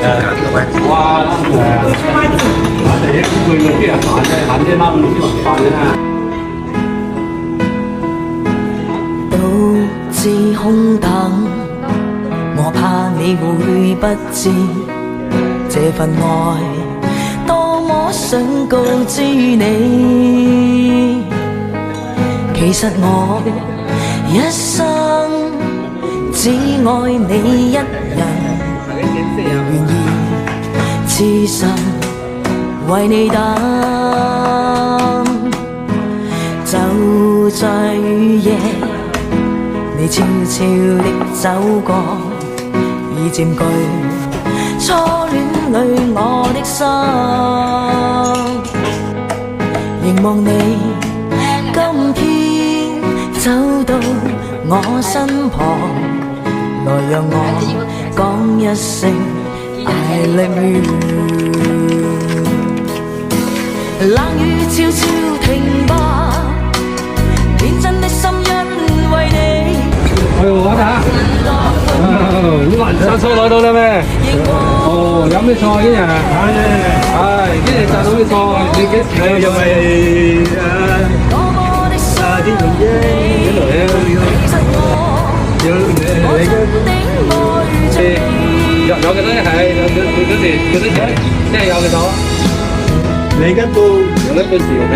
哇，第一句嘅啲人行啫啦，唔知話飯啫。獨自空等，我怕你會不知這份愛多麼想告知你。其實我一生只愛你一人，願意痴心為你等，就在雨夜，你悄悄地走過，已佔據初戀裏我的心，凝望你今天走到我身旁，來讓我講一聲 I love you。 冷雨悄悄停吧，天真的心因為你。哎呦，我睇你話菜來到啦咩？哦，有咩菜今日？今日賺到咩菜？你幾時？又係啲用啫，幾來啊？有你嘅有幾多係？有幾時？幾多錢？即係有幾多？你一半，有一半時嘅。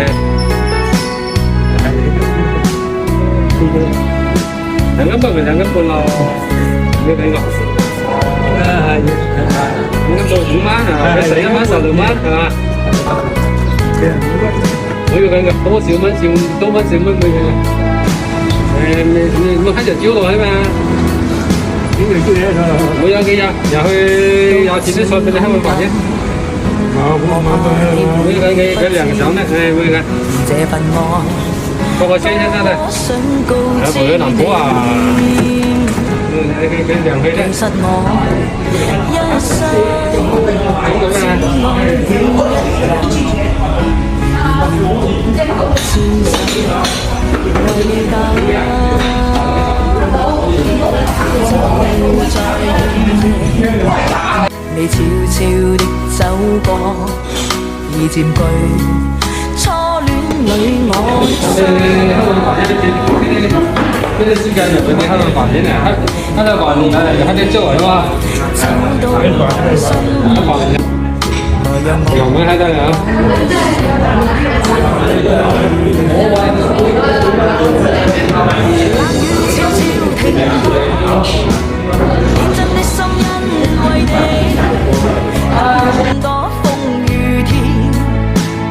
兩斤半咪兩斤半咯，咩俾我？兩斤半5蚊啊，1蚊16蚊係嘛？我要緊嘅多少蚊少多蚊少蚊俾佢。你喺度招落去嘛？我有幾日又去有錢啲菜俾你喺度買啫。每個嘅兩手呢，每個。這份愛。 個個車先得啦，有部去南浦啊，你讓佢咧。其實我一生只愛你悄悄地走過，已佔據。 这个时间就跟你喊到饭店呢，喊到饭店来，喊你走是吧？有没喊到呀？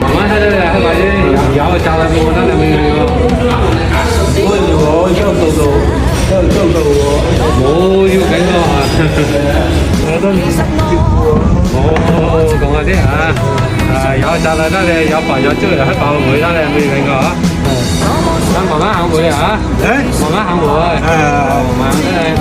慢慢喊到来，喊到你要加了我那里没有。 我要做到，我要緊個啊！我都唔知哦，講下啲嚇，有扎啦得你，有白有椒又喺爆梅得你，有冇緊個啊？慢慢行會啊！慢慢行會，慢慢得你。